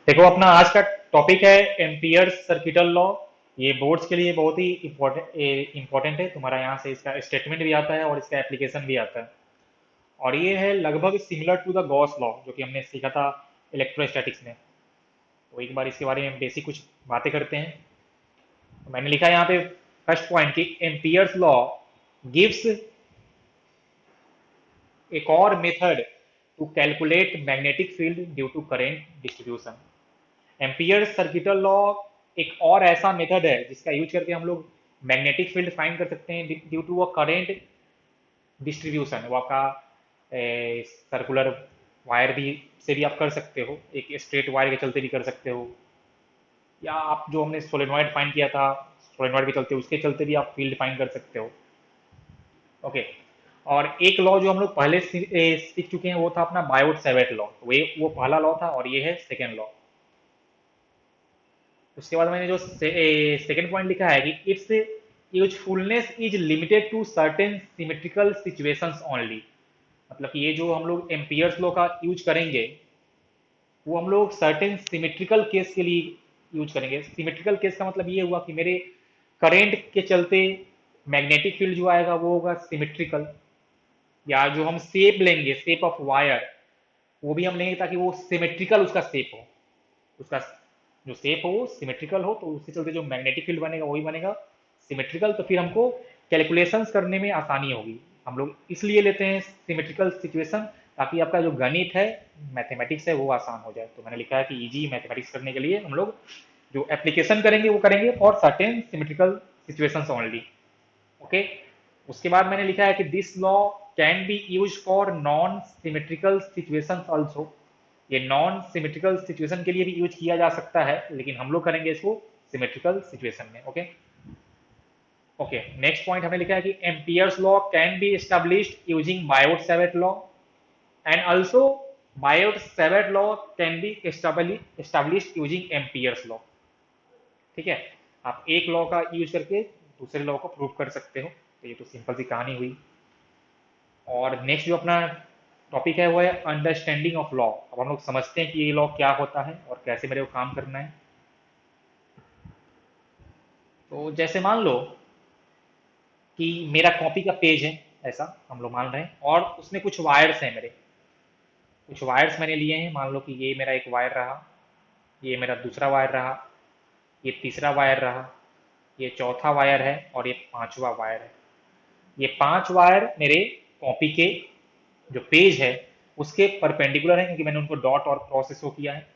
देखो अपना आज का टॉपिक है एम्पियर्स सर्किटल लॉ। ये बोर्ड्स के लिए बहुत ही इम्पोर्टेंट है। तुम्हारा यहाँ से इसका स्टेटमेंट भी आता है और इसका एप्लीकेशन भी आता है। और ये है लगभग similar to the Gauss law जो कि हमने सीखा था इलेक्ट्रोस्टैटिक्स में। तो एक बार इसके बारे में बेसिक कुछ बातें करते हैं। तो मैंने लिखा है यहाँ पे फर्स्ट पॉइंट कि एम्पियर्स लॉ गिव्स एक और method to calculate magnetic field due to current distribution. Ampere circuital law एक और ऐसा मेथड है जिसका यूज करके हम लोग मैग्नेटिक फील्ड फाइंड कर सकते हैं due to a current distribution. वो आपका सर्कुलर वायर भी से भी आप कर सकते हो, एक स्ट्रेट वायर के चलते भी कर सकते हो, या आप जो हमने सोलेनॉइड फाइंड किया था सोलेनॉइड के चलते उसके चलते भी आप फील्ड फाइंड कर सकते हो। ओके। और एक लॉ जो हम लोग पहले सीख चुके हैं वो था अपना बायोट सेवेट लॉ। वो पहला लॉ था और ये है सेकेंड लॉ। उसके बाद मैंने जो सेकेंड पॉइंट लिखा है कि its usefulness is limited to certain symmetrical situations only. मतलब कि ये जो हम लोग एम्पियर्स लॉ का यूज करेंगे वो हम लोग सर्टेन सिमेट्रिकल केस के लिए यूज करेंगे। सिमेट्रिकल केस का मतलब ये हुआ कि मेरे करेंट के चलते मैग्नेटिक फील्ड जो आएगा वो होगा सिमेट्रिकल। या जो हम शेप लेंगे, शेप ऑफ वायर, वो भी हम लेंगे ताकि वो सिमेट्रिकल उसका शेप हो। उसका जो शेप हो वो सिमेट्रिकल हो, तो उसके चलते जो मैग्नेटिक फील्ड बनेगा वही बनेगा सिमेट्रिकल। तो फिर हमको कैलकुलेशंस करने में आसानी होगी। हम लोग इसलिए लेते हैं सिमेट्रिकल सिचुएशन ताकि आपका जो गणित है, मैथमेटिक्स है, वो आसान हो जाए। तो मैंने लिखा है कि इजी मैथमेटिक्स करने के लिए हम लोग जो एप्लीकेशन करेंगे वो करेंगे for certain symmetrical situations only. Okay. उसके बाद मैंने लिखा है कि this law can be use for non symmetrical situations also. ये नॉन सिमेट्रिकल सिचुएशन के लिए भी यूज किया जा सकता है, लेकिन हम लोग करेंगे इसको सिमेट्रिकल सिचुएशन में। ओके। ओके। नेक्स्ट पॉइंट हमने लिखा है कि Ampere's law can be established using Biot caveat law and also Biot caveat law can be established using Ampere's law. ठीक है। आप एक लॉ का यूज करके दूसरे लॉ को प्रूव कर सकते हो। तो ये तो सिंपल सी कहानी हुई। और नेक्स्ट जो अपना टॉपिक है वो है अंडरस्टैंडिंग ऑफ लॉ। अब हम लोग समझते हैं कि ये लॉ क्या होता है और कैसे मेरे को काम करना है। तो जैसे मान लो कि मेरा कॉपी का पेज है, ऐसा हम लोग मान रहे हैं, और उसमें कुछ वायर्स हैं मेरे। कुछ वायर्स मैंने लिए हैं। मान लो कि ये मेरा एक वायर रहा, ये मेरा दूसरा वायर रहा, ये तीसरा वायर रहा, ये चौथा वायर है और ये पांचवा वायर है। ये पांच वायर मेरे कॉपी के जो पेज है उसके परपेंडिकुलर है, क्योंकि मैंने उनको डॉट और क्रॉस से शो किया है।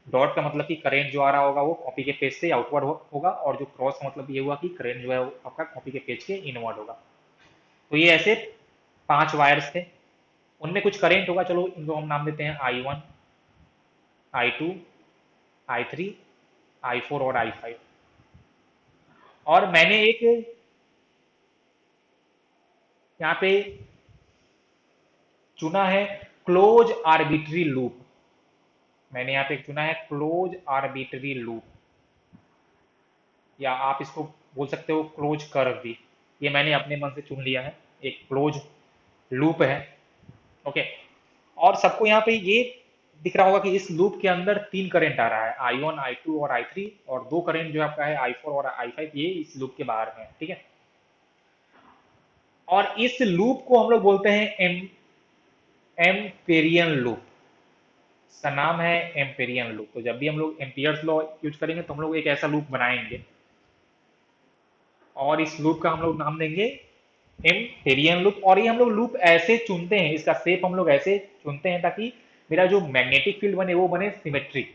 डॉट का मतलब कि करंट जो आ रहा होगा वो कॉपी के पेज से आउटवर्ड होगा, और जो क्रॉस का मतलब ये हुआ कि करंट जो है वो आपका कॉपी के पेज के इनवर्ड होगा। तो ये ऐसे पांच वायर्स थे, उनमें कुछ करंट होगा। चलो इनको हम नाम देते हैं I1, I2, I3, I4 और I5। और मैंने एक यहाँ पे चुना है क्लोज आर्बिट्री लूप। मैंने यहाँ पे चुना है क्लोज आर्बिट्री लूप, या आप इसको बोल सकते हो क्लोज कर्व भी। ये मैंने अपने मन से चुन लिया है, एक क्लोज लूप है। ओके। और सबको यहाँ पे ये दिख रहा होगा कि इस लूप के अंदर तीन करंट आ रहा है, I1, I2 और I3, और दो करंट जो आपका है I4 और I5, ये इस लूप के बाहर में है। ठीक है। और इस लूप को हम लोग बोलते हैं एम्पेरियन लूप। इसका नाम है एम्पेरियन लूप। तो जब भी हम लोग एम्पियर्स लॉ यूज करेंगे तो हम लोग एक ऐसा लूप बनाएंगे, और इस लूप का हम लोग नाम देंगे एम्पेरियन लूप। और ये हम लोग लूप ऐसे चुनते हैं, इसका शेप हम लोग ऐसे चुनते हैं ताकि मेरा जो मैग्नेटिक फील्ड बने वो बने सिमेट्रिक,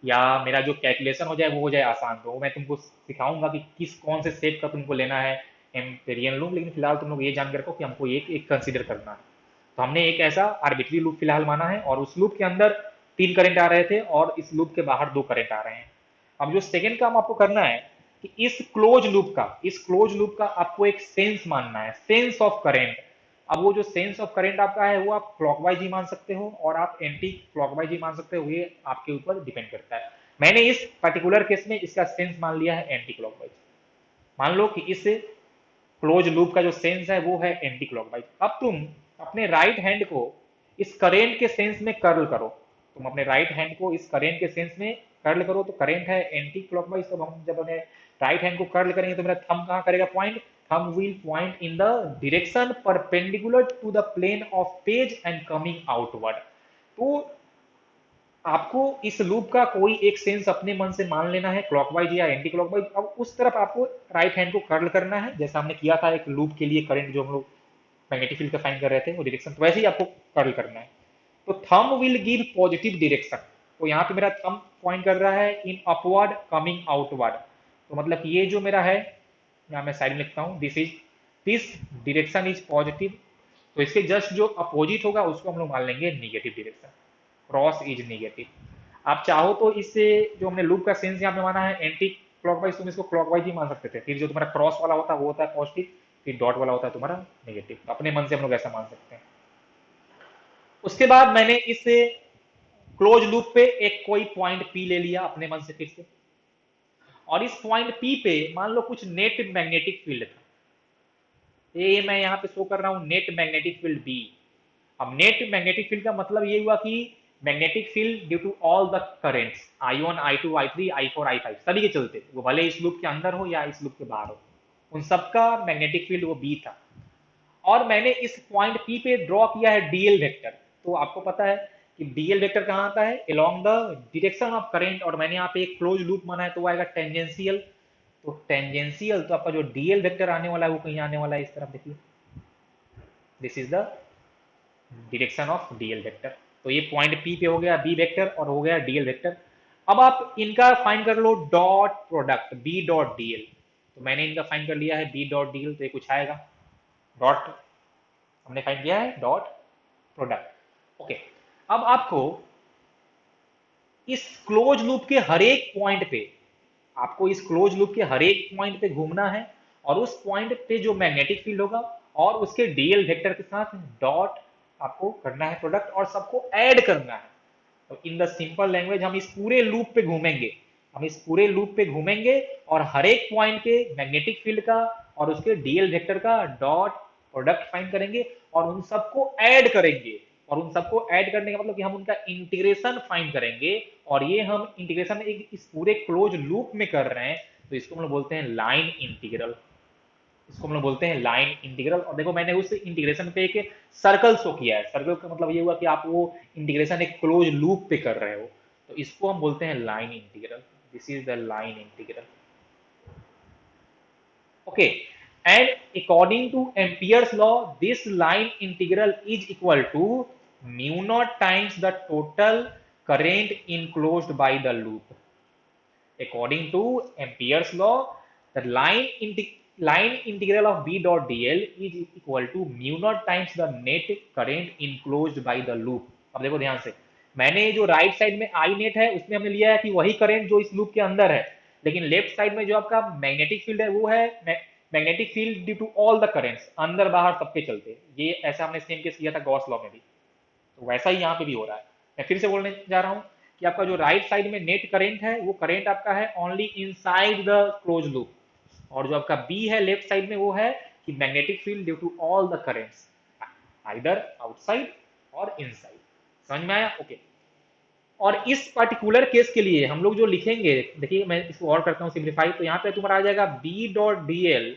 या मेरा जो कैलकुलेशन हो जाए वो हो जाए आसान। तो वो मैं तुमको सिखाऊंगा कि किस कौन से शेप का तुमको लेना है एम्पेरियन लूप। लेकिन फिलहाल तुम लोग ये जान के रखो कि हमको एक एक कंसिडर करना है। तो हमने एक ऐसा आर्बिट्री लूप फिलहाल माना है, और उस लूप के अंदर तीन करंट आ रहे थे और इस लूप के बाहर दो करंट आ रहे हैं। अब जो सेकेंड काम आपको करना है कि इस क्लोज लूप का आपको एक सेंस मानना है, सेंस ऑफ करेंट। अब वो जो सेंस ऑफ करंट आपका है वो आप क्लॉकवाइज ही मान सकते हो और आप एंटी क्लॉकवाइज ही मान सकते हो, ये आपके ऊपर डिपेंड करता है। मैंने इस पर्टिकुलर केस में इसका सेंस मान लिया है एंटी क्लॉकवाइज। मान लो कि इस क्लोज लूप का जो सेंस है वो है एंटी क्लॉकवाइज। अब तुम अपने राइट हैंड को इस करेंट के सेंस में कर्ल करो। तुम अपने राइट हैंड को इस करेंट के सेंस में कर्ल करो तो करेंट है एंटी क्लॉकवाइज, तो हम जब हमें राइट हैंड को कर्ल करेंगे तो मेरा थंब कहाँ करेगा point, thumb will point in the direction perpendicular to the plane of page and coming outward. तो आपको इस लूप का कोई एक सेंस अपने मन से मान लेना है, क्लॉकवाइज या एंटी क्लॉकवाइज। अब उस तरफ आपको राइट हैंड को कर्ल करना है, जैसा हमने किया था एक लूप के लिए करंट जो हम लोग मैग्नेटिक फील्ड का फाइंड कर रहे थे वो डायरेक्शन, तो वैसे ही आपको कर्ल करना है। तो thumb will give positive direction, तो यहाँ पे मेरा थंब पॉइंट कर रहा है इन अपवर्ड कमिंग आउटवर्ड, तो मतलब ये जो मेरा है, यहाँ मैं साइड में लिखता हूँ, दिस डायरेक्शन इज पॉजिटिव, तो इसके जस्ट जो अपोजिट होगा उसको हम लोग मान लेंगे negative direction, cross is negative. आप चाहो तो इससे जो हमने लूप का सेंस यहाँ पे माना है एंटी क्लॉकवाइज, तुम इसको क्लॉकवाइज ही मान सकते थे, फिर जो तुम्हारा क्रॉस वाला होता है वो होता है पॉजिटिव, फिर डॉट वाला होता है तुम्हारा नेगेटिव, अपने मन से हम लोग ऐसा मान सकते हैं। उसके बाद मैंने इस क्लोज लूप पे एक कोई पॉइंट पी ले लिया अपने मन से फिर से, और इस पॉइंट पी पे मान लो कुछ नेट मैग्नेटिक फील्ड था, ये मैं यहाँ पे शो कर रहा हूँ नेट मैग्नेटिक फील्ड बी। अब नेट मैग्नेटिक फील्ड का मतलब ये हुआ कि magnetic field due to all the currents I1 I2 I3 I4 I5 सभी के चलते, वो भले इस लूप के अंदर हो या इस लूप के बाहर हो, उन सबका मैग्नेटिक फील्ड वो बी था। और मैंने इस पॉइंट पी पे ड्रॉ किया है डीएल वेक्टर, तो आपको पता है कि डीएल वेक्टर कहाँ आता है, along the direction of current, और मैंने यहाँ पे एक क्लोज लूप माना है तो वो आएगा टेंजेंशियल, तो टेंजेंशियल तो आपका जो डीएल वेक्टर आने वाला है वो कहीं आने वाला है इस तरफ, देखिए this is the direction of DL vector. तो ये पॉइंट पी पे हो गया बी वेक्टर और हो गया डीएल वेक्टर। अब आप इनका फाइंड कर लो dot product B dot DL, तो मैंने इनका फाइंड कर लिया है बी डॉट डीएल, तो ये कुछ आएगा डॉट, हमने फाइंड किया है डॉट प्रोडक्ट। ओके, अब आपको इस क्लोज लूप के हर एक पॉइंट पे, आपको इस क्लोज लूप के हर एक पॉइंट पे घूमना है, और उस पॉइंट पे जो मैग्नेटिक फील्ड होगा और उसके डीएल वेक्टर के साथ डॉट आपको करना है प्रोडक्ट, और सबको ऐड करना है। तो इन द सिंपल लैंग्वेज हम इस पूरे लूप पे घूमेंगे, हम इस पूरे लूप पे घूमेंगे और हर एक पॉइंट के मैग्नेटिक फील्ड का और उसके डीएल वेक्टर का डॉट प्रोडक्ट फाइंड करेंगे और उन सबको ऐड करेंगे, और उन सबको ऐड करने का मतलब कि हम उनका इंटीग्रेशन फाइंड करेंगे, और ये हम इंटीग्रेशन एक इस पूरे क्लोज लूप में कर रहे हैं, तो इसको हम लोग बोलते हैं लाइन इंटीग्रल, इसको हम लोग बोलते हैं लाइन इंटीग्रल। और देखो मैंने उस इंटीग्रेशन पे एक सर्कल शो किया है, सर्कल का मतलब ये हुआ कि आप वो इंटीग्रेशन एक क्लोज लूप पे कर रहे हो, तो इसको हम बोलते हैं line integral, this is the line integral. Okay, and according to Ampere's law this line integral is equal to mu naught times the total current enclosed by the loop. According to Ampere's law the line integral of B dot dl is equal to mu naught times the net current enclosed by the loop. अब देखो ध्यान से, मैंने जो right side में आई net है उसमें हमने लिया है कि वही करंट जो इस लूप के अंदर है, लेकिन लेफ्ट साइड में जो आपका मैग्नेटिक फील्ड है वो है magnetic field due to all the currents, अंदर बाहर सबके चलते, ये ऐसा हमने सेम केस किया था गॉस लॉ में भी, तो वैसा ही यहाँ पे भी हो रहा है। मैं फिर से बोलने जा रहा हूँ कि आपका जो राइट साइड में नेट करेंट है वो करेंट आपका है only inside the close loop, और जो आपका बी है लेफ्ट साइड में वो है कि magnetic field due to all the currents either outside और इनसाइड। समझ में आया? ओके, और इस पर्टिकुलर केस के लिए हम लोग जो लिखेंगे, देखिए मैं इसको और करता हूँ सिंप्लीफाई, तो यहाँ पे तुम्हारा आ जाएगा B dot D L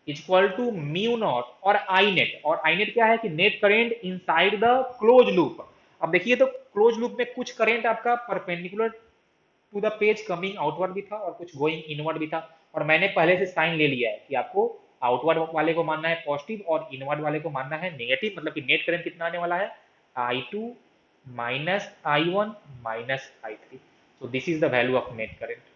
equal to mu naught और आई नेट, और आई नेट क्या है कि net current inside the close loop. अब देखिए तो क्लोज लूप में कुछ करेंट आपका perpendicular to the page coming outward भी था और कुछ गोइंग इनवर्ड भी था, और मैंने पहले से साइन ले लिया है कि आपको आउटवर्ड वाले को मानना है पॉजिटिव और इनवर्ड वाले को मानना है नेगेटिव, मतलब कि नेट करंट कितना आने वाला है I2 minus I1 minus I3, so this is the value of net current।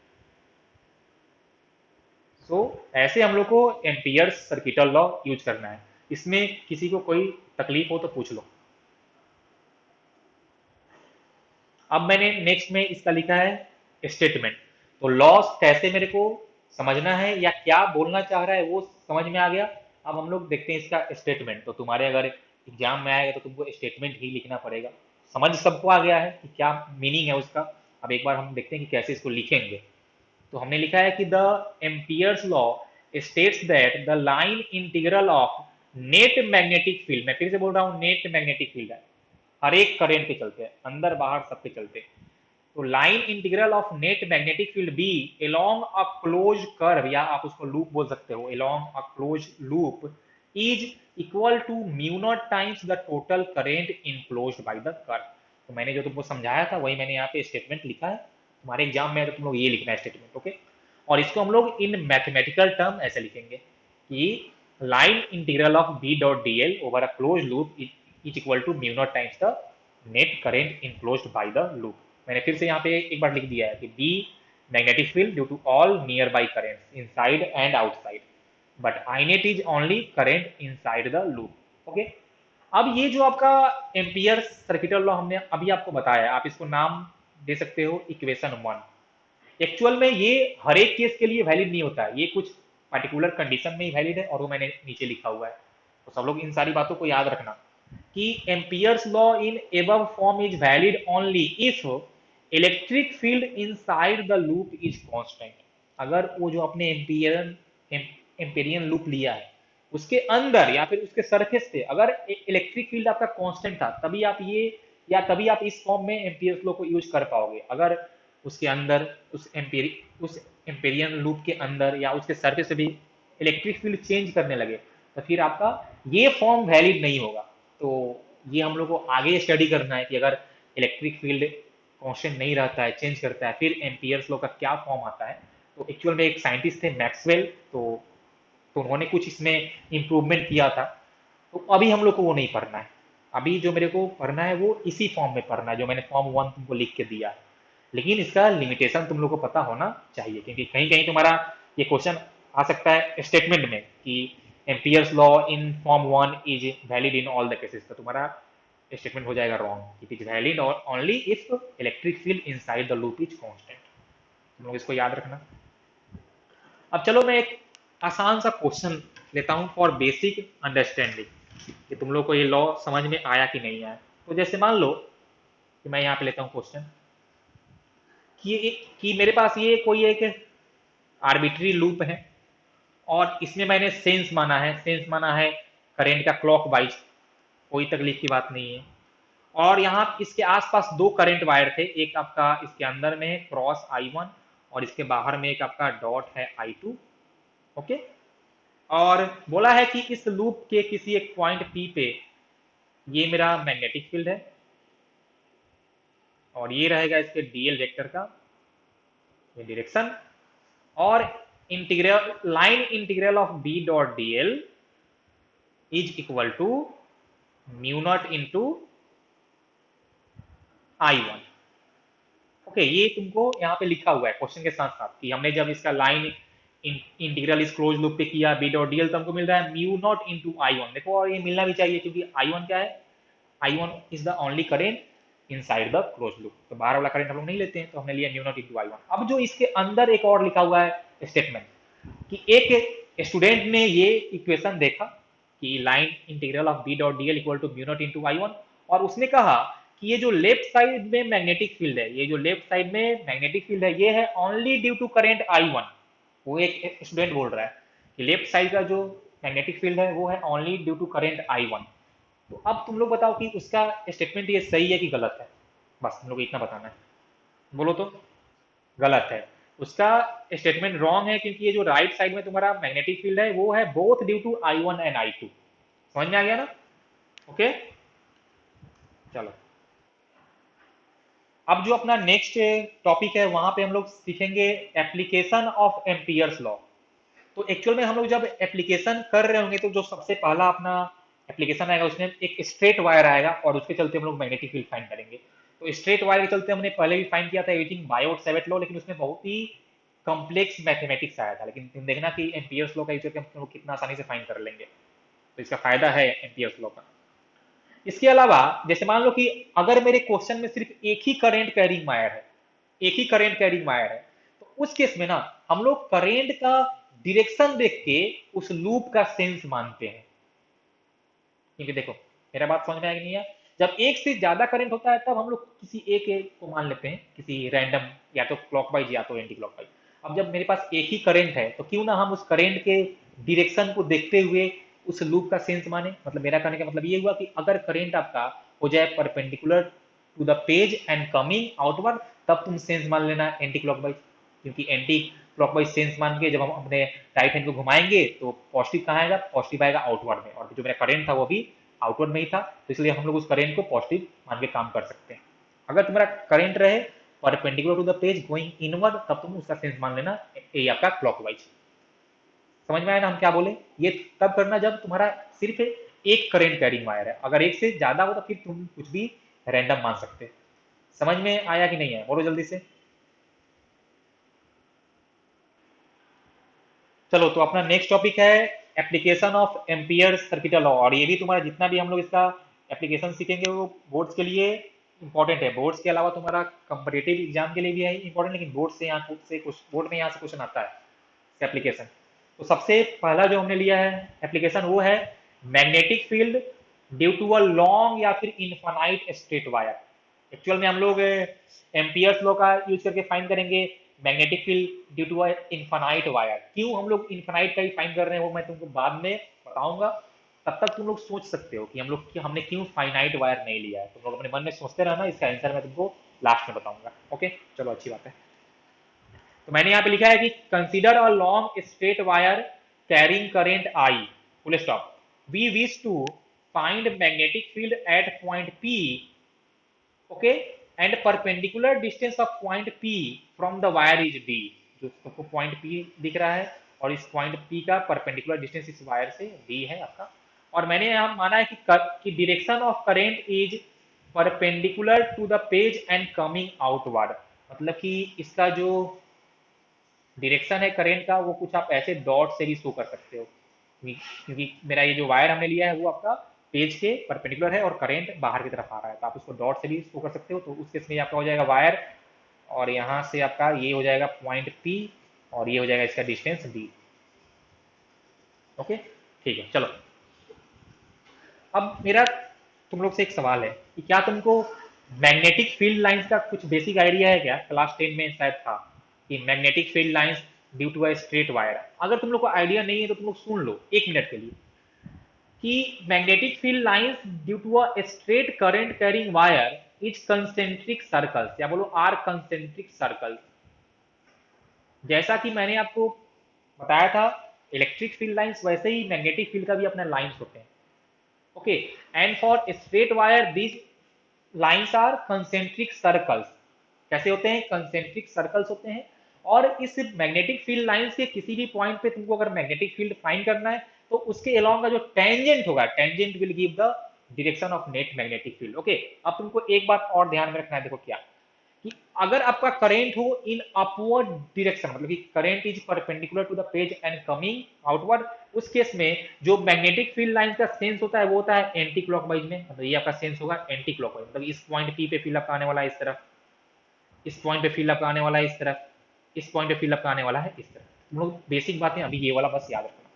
सो ऐसे हम लोग को एम्पियर्स सर्किटल लॉ यूज करना है। इसमें किसी को कोई तकलीफ हो तो पूछ लो। अब मैंने नेक्स्ट में इसका लिखा है स्टेटमेंट, तो लॉस कैसे मेरे को समझना है या क्या बोलना चाह रहा है वो समझ में आ गया। अब हम लोग देखते हैं इसका स्टेटमेंट, तो तुम्हारे अगर एग्जाम में आएगा तो तुमको स्टेटमेंट ही लिखना पड़ेगा। समझ सबको आ गया है कि क्या मीनिंग है उसका, अब एक बार हम देखते हैं कि कैसे इसको लिखेंगे। तो हमने लिखा है कि the Ampere's law states that the line integral of net magnetic field, मैं फिर से बोल रहा हूँ नेट मैग्नेटिक फील्ड है, हर एक करेंट पे चलते हैं अंदर बाहर सबके चलते हैं, तो line integral of net magnetic field B along a close curve, या आप उसको लूप बोल सकते हो, along a close loop is equal to mu naught times the total current enclosed by the curve. तो मैंने जो तुमको समझाया था वही मैंने यहाँ पे स्टेटमेंट लिखा है, तुम्हारे एग्जाम में तो तुम लोग ये लिखना है स्टेटमेंट, ओके। और इसको हम लोग इन मैथमेटिकल टर्म ऐसे लिखेंगे कि line integral of B dot D L over a close loop is equal to mu naught times the net current enclosed by the loop. मैंने फिर से यहाँ पे एक बार लिख दिया है कि B magnetic field due to all nearby currents inside and outside, but I net is only current inside the loop, okay. अब ये जो आपका एम्पियर सर्किटल लॉ हमने अभी आपको बताया, आप इसको नाम दे सकते हो इक्वेशन 1। एक्चुअल में ये हर एक केस के लिए वैलिड नहीं होता है, ये कुछ पर्टिकुलर कंडीशन में ही वैलिड है, और वो मैंने नीचे लिखा हुआ है। तो सब लोग इन सारी बातों को याद रखना कि Ampere's law in above form is valid only if electric field inside the loop is constant. अगर वो जो अपने एम्पेरियन लूप लिया है उसके अंदर या फिर उसके सरफेस पे अगर इलेक्ट्रिक फील्ड आपका कांस्टेंट था, तभी आप ये या तभी आप इस फॉर्म में एम्पियर्स लॉ को यूज कर पाओगे। अगर उसके अंदर उस एम्पेरियन लूप के अंदर या उसके सरफेस पे भी इलेक्ट्रिक फील्ड चेंज करने लगे तो फिर आपका ये फॉर्म वैलिड नहीं होगा। तो ये हम लोग को आगे स्टडी करना है कि अगर इलेक्ट्रिक फील्ड कांस्टेंट नहीं रहता है, चेंज करता है, फिर एम्पियर्स लॉ का क्या फॉर्म आता है। तो एक्चुअल में एक साइंटिस्ट थे मैक्सवेल, तो उन्होंने कुछ इसमें इंप्रूवमेंट किया था। तो अभी हम लोग को वो नहीं पढ़ना है, अभी जो मेरे को पढ़ना है वो इसी फॉर्म में पढ़ना है जो मैंने फॉर्म 1 तुमको लिख के दिया है। लेकिन इसका लिमिटेशन तुम लोग को पता होना चाहिए, क्योंकि कहीं कहीं तुम्हारा ये क्वेश्चन आ सकता है स्टेटमेंट में कि Ampere's law in form 1 is valid in all the cases, तो तुम्हारा स्टेटमेंट हो जाएगा wrong. It is valid only if electric field inside the loop is constant. तुम लोग इसको याद रखना। अब चलो मैं एक आसान सा क्वेश्चन लेता हूं फॉर बेसिक अंडरस्टैंडिंग कि तुम लोग को ये लॉ समझ में आया कि नहीं आया। तो जैसे मान लो कि मैं यहाँ पे लेता हूँ क्वेश्चन कि मेरे पास ये कोई एक आर्बिट्री लूप है और इसमें मैंने सेंस माना है करंट का क्लॉक वाइज, कोई तकलीफ की बात नहीं है। और यहाँ इसके आसपास दो करंट वायर थे, एक आपका इसके अंदर में है क्रॉस I1 और इसके बाहर में एक आपका डॉट है I2, ओके। और बोला है कि इस लूप के किसी एक पॉइंट P पे ये मेरा मैग्नेटिक फील्ड है और ये रहेगा इसके डीएल वेक्टर का ये डायरेक्शन, और integral line integral of B dot D L is equal to mu naught into I1, okay. ये तुमको यहाँ पे लिखा हुआ है क्वेश्चन के साथ साथ कि हमने जब इसका लाइन इंटीग्रल इस क्लोज लूप पे किया बी डॉट डी एल तो हमको मिल रहा है म्यू नॉट इंटू I1। देखो, और ये मिलना भी चाहिए क्योंकि I1 क्या है, I1 is the only current inside the close loop, तो बाहर वाला करंट हम लोग नहीं लेते हैं, तो हमने लिया म्यू नॉट इंटू I1। अब जो इसके अंदर एक और लिखा हुआ है स्टेटमेंट कि एक स्टूडेंट ने ये इक्वेशन देखा कि line integral of B dot D L equal to mu naught into I1, और उसने कहा कि ये जो लेफ्ट साइड में मैग्नेटिक फील्ड है, ये जो लेफ्ट साइड में मैग्नेटिक फील्ड है ये है only due to current I1। वो एक स्टूडेंट बोल रहा है कि लेफ्ट साइड का जो मैग्नेटिक फील्ड है वो है only due to current I1। तो अब तुम लोग बताओ कि उसका स्टेटमेंट ये सही है कि गलत है, बस तुम लोग इतना बताना है। बोलो तो। गलत है, उसका स्टेटमेंट रॉन्ग है, क्योंकि ये जो राइट साइड में तुम्हारा मैग्नेटिक फील्ड है वो है both due to I1 and I2। समझ में आ गया ना, ओके। चलो अब जो अपना नेक्स्ट टॉपिक है वहां पे हम लोग सीखेंगे एप्लीकेशन ऑफ एम्पियर्स लॉ। तो एक्चुअल में हम लोग जब एप्लीकेशन कर रहे होंगे तो जो सबसे पहला अपना एप्लीकेशन आएगा उसमें एक स्ट्रेट वायर आएगा और उसके चलते हम लोग मैग्नेटिक फील्ड फाइंड करेंगे। तो स्ट्रेट वायर के चलते हमने पहले भी फाइंड किया था यूजिंग बायोट सेवेट लॉ, लेकिन उसमें बहुत ही कॉम्प्लेक्स मैथमेटिक्स आया था। लेकिन तुम देखना कि एम्पियर्स लॉ का यूज करके हम लोग कितना आसानी से फाइंड कर लेंगे, तो इसका फायदा है एम्पियर्स लॉ का। इसके अलावा जैसे मान लो कि अगर मेरे क्वेश्चन में सिर्फ एक ही करंट कैरिंग वायर है, एक ही करंट कैरिंग वायर है, तो उस केस में ना हम लोग करंट का डायरेक्शन देख के उस लूप का सेंस मानते हैं। क्योंकि देखो, मेरा बात समझ में आया कि नहीं है, जब एक से ज्यादा करंट होता है तब हम लोग किसी एक को मान लेते हैं, किसी रैंडम या तो क्लॉकवाइज या तो एंटी क्लॉकवाइज। अब जब मेरे पास एक ही करंट है तो क्यों ना हम उस करंट के डायरेक्शन को देखते हुए उस लूप का सेंस माने। मतलब मेरा कहने का मतलब ये हुआ कि अगर करंट आपका हो जाए perpendicular to the page and coming outward, तब तुम सेंस मान लेना एंटी क्लॉकवाइज, क्योंकि एंटी क्लॉकवाइज सेंस मान के जब हम अपने राइट हैंड को घुमाएंगे तो पॉजिटिव कहाँ आएगा, पॉजिटिव आएगा आउटवर्ड में, और जो मेरा करंट था वो भी आउटवर्ड में ही था, तो इसलिए हम लोग उस करंट को पॉजिटिव मान के काम कर सकते हैं। अगर तुम्हारा करंट रहे perpendicular to the page going inward, तब तुम उसका सेंस मान लेना ये आपका क्लॉकवाइज। समझ में आया ना हम क्या बोले? ये तब करना जब तुम्हारा सिर्फ एक करंट कैरिंग वायर है, अगर एक से ज्यादा हो तो फिर तुम कुछ भी रैंडम मान सकते हैं। समझ में आया कि नहीं आया, बोलो जल्दी से। चलो तो अपना नेक्स्ट टॉपिक है application of ampere circuit law, और ये भी तुम्हारा जितना भी हम लोग इसका एप्लीकेशन सीखेंगे वो बोर्ड्स के लिए इंपॉर्टेंट है। बोर्ड्स के अलावा तुम्हारा कंपटीटिव एग्जाम के लिए भी है इंपॉर्टेंट, लेकिन बोर्ड से यहाँ से कुछ बोर्ड में यहाँ से क्वेश्चन आता है एप्लीकेशन। तो सबसे पहला जो हमने लिया है एप्लीकेशन वो है magnetic field due to a long या फिर इनफाइनाइट स्ट्रेट वायर। एक्चुअल में हम लोग एम्पियर्स लॉ का यूज करके फाइंड करेंगे magnetic field due to a infinite wire. क्यों हम लोग इनफाइनाइट का ही फाइंड कर रहे हैं वो मैं तुमको बाद में बताऊंगा, तब तक तुम लोग सोच सकते हो कि हमने क्यों फाइनाइट वायर नहीं लिया है। तुम लोग अपने मन में सोचते रहना, इसका आंसर मैं तुमको लास्ट में बताऊंगा। ओके चलो अच्छी बात है। तो मैंने यहाँ पे लिखा है कि consider a long straight wire carrying current I, full stop, we wish to find magnetic field at point P, okay, and perpendicular distance of point P from the wire is D. जो सबको point P दिख रहा है और इस point P का perpendicular distance इस wire से डी है आपका। और मैंने यहाँ माना है कि direction of current is perpendicular to the page and coming outward, मतलब कि इसका जो डायरेक्शन है करंट का वो कुछ आप ऐसे डॉट से भी शो कर सकते हो, क्योंकि मेरा ये जो वायर हमने लिया है वो आपका पेज के परपेंडिकुलर है और करंट बाहर की तरफ आ रहा है, तो आप उसको डॉट से भी शो कर सकते हो। तो उस केस में आपका हो जाएगा वायर, और यहाँ से आपका ये हो जाएगा पॉइंट पी, और ये हो जाएगा इसका डिस्टेंस डी। ओके ठीक है चलो। अब मेरा तुम लोग से एक सवाल है कि क्या तुमको मैग्नेटिक फील्ड लाइंस का कुछ बेसिक आइडिया है क्या? क्लास 10 में शायद था कि magnetic field lines due to a straight wire. अगर तुम लोग को आइडिया नहीं है तो तुम लोग सुन लो एक मिनट के लिए कि magnetic field lines due to a straight current carrying wire is concentric circles, या बोलो आर कंसेंट्रिक सर्कल्स। जैसा कि मैंने आपको बताया था इलेक्ट्रिक फील्ड लाइंस, वैसे ही मैग्नेटिक फील्ड का भी अपने लाइंस होते हैं। Okay, and for straight wire this lines are concentric circles. कैसे होते हैं? कंसेंट्रिक सर्कल्स होते हैं। और इस मैग्नेटिक फील्ड लाइंस के किसी भी पॉइंट पे तुमको अगर मैग्नेटिक फील्ड फाइंड करना है तो उसके अलोंग का जो टेंजेंट होगा, tangent will give the direction of net magnetic field. Okay, अब तुमको एक बात और ध्यान में रखना है, देखो क्या कि अगर आपका करंट हो इन अपवर्ड डायरेक्शन, मतलब कि current is perpendicular to the page and coming outward, उस केस में जो मैग्नेटिक फील्ड लाइन का सेंस होता है वो होता है एंटी क्लॉकवाइज में, मतलब ये आपका सेंस होगा एंटी क्लॉकवाइज, मतलब इस पॉइंट पी पे फील अप आने वाला है इस तरफ, इस पॉइंट पे फील अप आने वाला है इस तरफ, इस पॉइंट पे फील अप आने वाला है इस तरफ। तुम लोग बेसिक बातें अभी ये वाला बस याद रखना,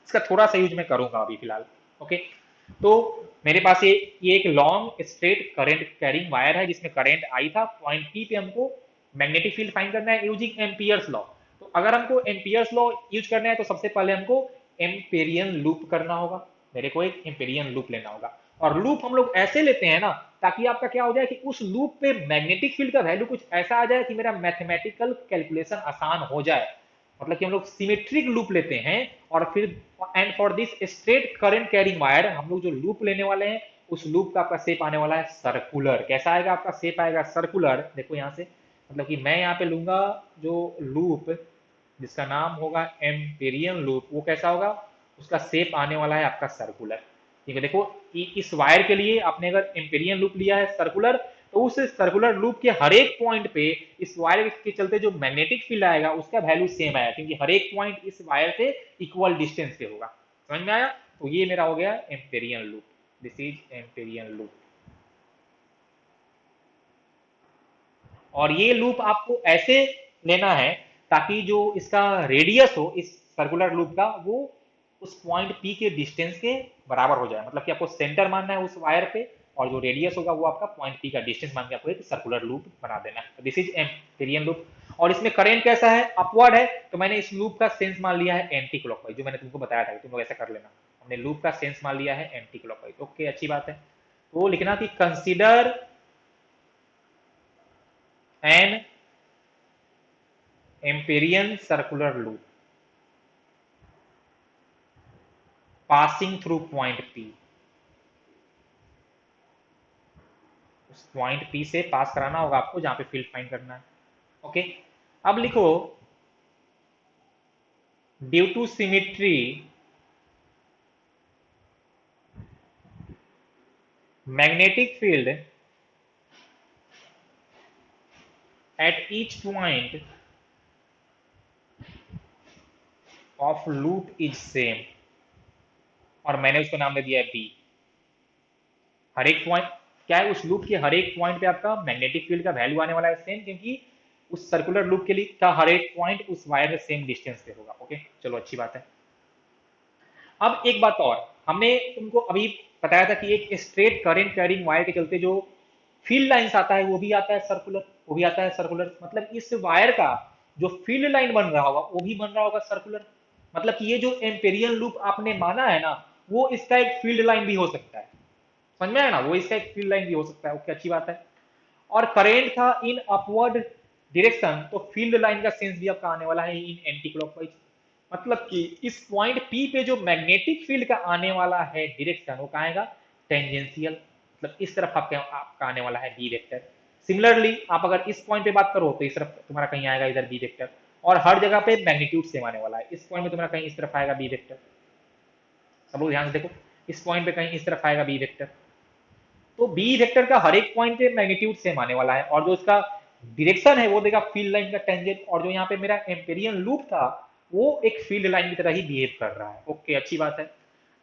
इसका थोड़ा सा यूज मैं करूंगा अभी फिलहाल। ओके, तो मेरे पास ये एक long straight current carrying wire है जिसमें करंट आई था, पॉइंट पी पे हमको मैग्नेटिक फील्ड फाइंड करना है यूजिंग एम्पियर्स लॉ। तो अगर हमको एम्पियर्स लॉ यूज करना है तो सबसे पहले हमको एम्पेरियन लूप करना होगा, मेरे को एक एम्पेरियन लूप लेना होगा। और लूप हम लोग ऐसे लेते हैं ना ताकि आपका क्या हो जाए कि उस लूप पे मैग्नेटिक फील्ड का वैल्यू कुछ ऐसा आ जाए कि मेरा मैथमेटिकल कैलकुलेशन आसान हो जाए, मतलब कि हम लोग सिमेट्रिक लूप लेते हैं। और फिर and for this straight current carrying wire हम लोग जो लूप लेने वाले हैं उस लूप का आपका शेप आने वाला है सर्कुलर। कैसा आएगा आपका शेप? आएगा सर्कुलर। देखो यहाँ से, मतलब कि मैं यहाँ पे लूंगा जो लूप जिसका नाम होगा एम्पेरियन लूप, वो कैसा होगा? उसका शेप आने वाला है आपका सर्कुलर। ठीक है, देखो इस वायर के लिए आपने अगर एम्पेरियन लूप लिया है सर्कुलर, तो उस सर्कुलर लूप के हर एक पॉइंट पे इस वायर के चलते जो मैग्नेटिक फील्ड आएगा उसका वैल्यू सेम आएगा, क्योंकि हर एक पॉइंट इस वायर से इक्वल डिस्टेंस पे होगा। समझ में आया? तो ये मेरा हो गया Amperian loop, this is Amperian loop. और ये लूप आपको ऐसे लेना है ताकि जो इसका रेडियस हो इस सर्कुलर लूप का वो उस पॉइंट पी के डिस्टेंस के बराबर हो जाए, मतलब कि आपको सेंटर मानना है उस वायर पे, और जो रेडियस होगा वो आपका पॉइंट पी का डिस्टेंस मान के आपको एक सर्कुलर लूप बना देना है। This is Amperian loop. और इसमें करंट कैसा है? अपवर्ड है, तो मैंने इस लूप का सेंस मान लिया है एंटी क्लॉकवाइज, जो मैंने तुमको बताया था तुम लोग ऐसा कर लेना। हमने लूप का सेंस मान लिया है एंटी क्लॉकवाइज। ओके अच्छी बात है। तो लिखना कि consider N Amperian circular loop passing through point P, उस पॉइंट पी से पास कराना होगा आपको जहां पे फील्ड फाइंड करना है। ओके, अब लिखो due to symmetry magnetic field at each point of loop is same, और मैंने उसको नाम दे दिया है बी। हर एक पॉइंट क्या है, उस लूप के हर एक पॉइंट पे आपका मैग्नेटिक फील्ड का वैल्यू आने वाला है सेम, क्योंकि उस सर्कुलर लूप के लिए का हर एक पॉइंट उस वायर में सेम डिस्टेंस पे होगा। ओके, चलो अच्छी बात है। अब एक बात और, हमने तुमको अभी बताया था कि एक स्ट्रेट करंट कैरिंग वायर के चलते जो फील्ड लाइंस आता है वो भी आता है सर्कुलर, वो भी आता है सर्कुलर, मतलब इस वायर का जो फील्ड लाइन बन रहा होगा वो भी बन रहा होगा सर्कुलर। मतलब कि ये जो एम्पेरियल लूप आपने माना है ना, वो इसका एक फील्ड लाइन भी हो सकता है। समझ में आया ना, वो इसका एक फील्ड लाइन भी हो सकता है। ओके, अच्छी बात है। और करेंट था इन अपवर्ड डायरेक्शन, तो फील्ड लाइन का सेंस भी आपका आने वाला है इन एंटी क्लॉकवाइज। मतलब कि इस पॉइंट पी पे जो मैग्नेटिक फील्ड का आने वाला है डायरेक्शन, वो कहाँ आएगा, टेंजेंशियल, मतलब इस तरफ आपका आने वाला है बी वेक्टर। सिमिलरली आप अगर इस पॉइंट पे बात करो तो इस तरफ तुम्हारा कहीं आएगा इधर बी वेक्टर, और हर जगह पे मैग्नीट्यूड सेम आने वाला है। इस पॉइंट में तुम्हारा कहीं इस तरफ आएगा बी वेक्टर, सब लोग ध्यान से देखो, इस पॉइंट पे कहीं इस तरफ आएगा बी वेक्टर। तो बी वेक्टर का हर एक पॉइंट पे मैग्नीट्यूड सेम आने वाला है, और जो इसका डायरेक्शन है वो देगा फील्ड लाइन का टेंजेंट, और जो यहाँ पे मेरा एम्पेरियन लूप था वो एक फील्ड लाइन की तरह ही बिहेव कर रहा है। ओके, अच्छी बात है।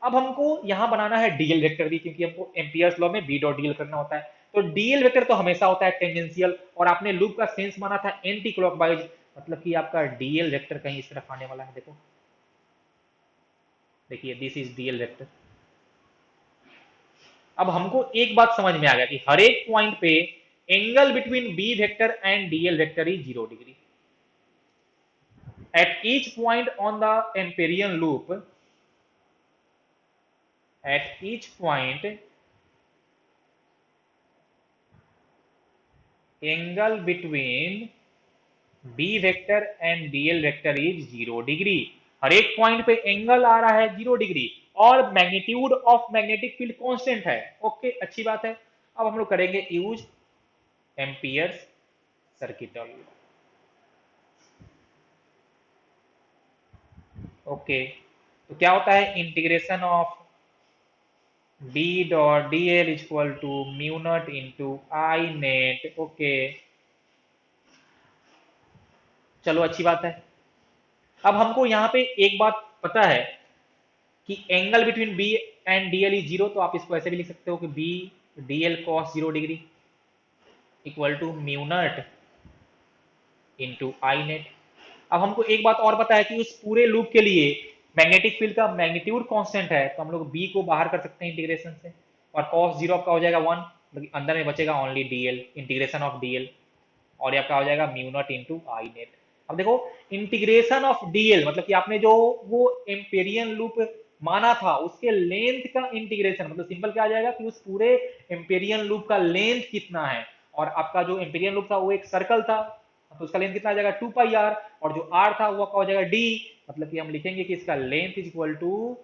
अब हमको यहाँ बनाना है डीएल वेक्टर भी, क्योंकि हमको एम्पियर्स लॉ में बी डॉट डीएल करना होता है। तो डीएल वेक्टर तो हमेशा होता है टेंजेंशियल, और आपने लूप का सेंस माना था एंटी क्लॉकवाइज, मतलब कि आपका डीएल वेक्टर कहीं इस तरफ आने वाला है। देखो, देखिए दिस इज डीएल वेक्टर। अब हमको एक बात समझ में आ गया कि हर एक पॉइंट पे angle between B vector and DL vector is 0 degree. At each point on the Amperian loop, at each point angle between B vector and DL vector is 0 degree. हर एक पॉइंट पे एंगल आ रहा है 0 degree, और magnitude of magnetic field constant है। Okay, अच्छी बात है। अब हम लोग करेंगे use Ampere's circuit law. Okay, तो क्या होता है, integration of B dot D L equal to mu naught into I net. Okay, चलो अच्छी बात है। अब हमको यहाँ पे एक बात पता है कि angle between B and D L is 0, तो आप इसको ऐसे भी लिख सकते हो कि B D L cos 0 degree equal to mu naught into I net. अब हमको एक बात और पता है कि उस पूरे लूप के लिए मैग्नेटिक फील्ड का मैग्नीट्यूड कांस्टेंट है, तो हम लोग बी को बाहर कर सकते हैं इंटीग्रेशन से, और कॉस 0 आपका हो जाएगा 1, मतलब अंदर में बचेगा only DL, integration of DL, और ये आपका हो जाएगा mu naught into I net. अब देखो, इंटीग्रेशन ऑफ डीएल मतलब कि आपने जो वो एम्पेरियन लूप माना था उसके लेंथ का इंटीग्रेशन, मतलब सिंपल क्या आ जाएगा कि उस पूरे एम्पेरियन लूप का लेंथ कितना है, और आपका जो एम्पेरियन लूप था वो एक सर्कल था, तो उसका लेंथ कितना आ जाएगा 2 पाई आर, और जो आर था वो आपका हो जाएगा डी, मतलब कि हम लिखेंगे कि इसका length is equal to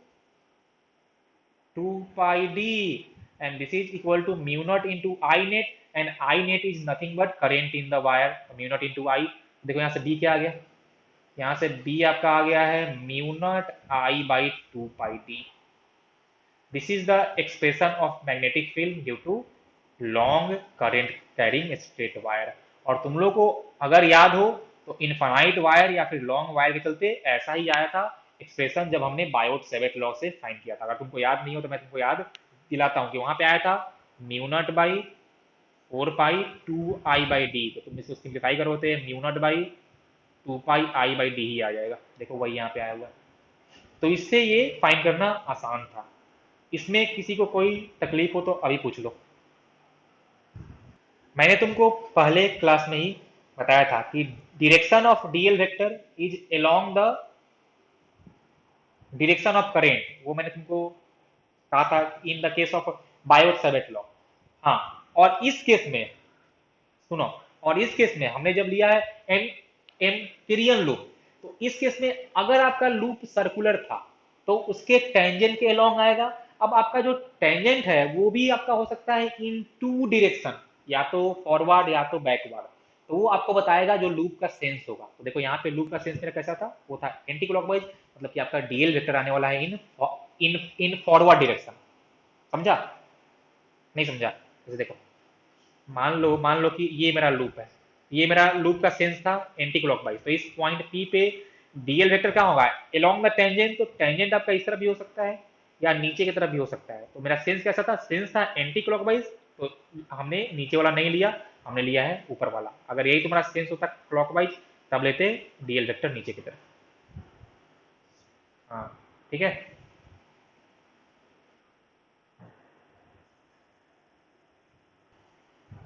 2 pi D, and this is equal to mu naught into I net, and I net is nothing but current in the wire, mu naught into I। देखो यहाँ से B क्या आ गया, यहाँ से B आपका आ गया है mu naught I by 2 pi D। This is the expression of magnetic field due to long current carrying straight wire. और तुम लोग को अगर याद हो तो इनफाइनाइट वायर या फिर लॉन्ग वायर के चलते ऐसा ही आया था एक्सप्रेशन, जब हमने बायोट सेवेट लॉ से फाइंड किया था। अगर तुमको याद नहीं हो तो मैं तुमको याद दिलाता हूँ कि वहां पे आया था mu naught by 4 pi 2 I/D, तो तुम इसको सिंप्लीफाई करोगे mu naught by 2 pi I/D ही आ जाएगा। देखो वही यहाँ पे आया हुआ है, तो इससे ये फाइंड करना आसान था। इसमें किसी को कोई तकलीफ हो तो अभी पूछ लो। मैंने तुमको पहले क्लास में ही बताया था कि direction of DL vector is along the direction of current, वो मैंने तुमको कहा था in the case of Biot caveat law. हाँ, और इस केस में सुनो, और इस केस में हमने जब लिया है एम्पिरियन लूप, तो इस केस में अगर आपका लूप सर्कुलर था तो उसके टेंजेंट के अलोंग आएगा। अब आपका जो टेंजेंट है वो भी आपका हो सकता है इन टू डिरेक्शन, या तो फॉरवर्ड या तो बैकवर्ड, तो वो आपको बताएगा जो लूप का सेंस होगा। तो देखो यहाँ पे लूप का सेंस मेरा कैसा था, वो था एंटी क्लॉकवाइज, मतलब कि आपका डीएल वेक्टर आने वाला है इन इन इन फॉरवर्ड डायरेक्शन। समझा? नहीं समझा? जैसे देखो, मान लो कि ये मेरा लूप है, ये मेरा लूप का सेंस था एंटी क्लॉकवाइज, तो इस पॉइंट पी पे डीएल वेक्टर क्या होगा, अलोंग द टेंजेंट, तो टेंजेंट आपका इस तरफ भी हो सकता है या नीचे की तरफ भी हो सकता है। तो मेरा सेंस कैसा था, सेंस था एंटी क्लॉकवाइज, तो हमने नीचे वाला नहीं लिया, हमने लिया है ऊपर वाला। अगर यही तुम्हारा सेंस होता क्लॉकवाइज तब लेते डीएल वेक्टर नीचे की तरफ। हाँ, ठीक है।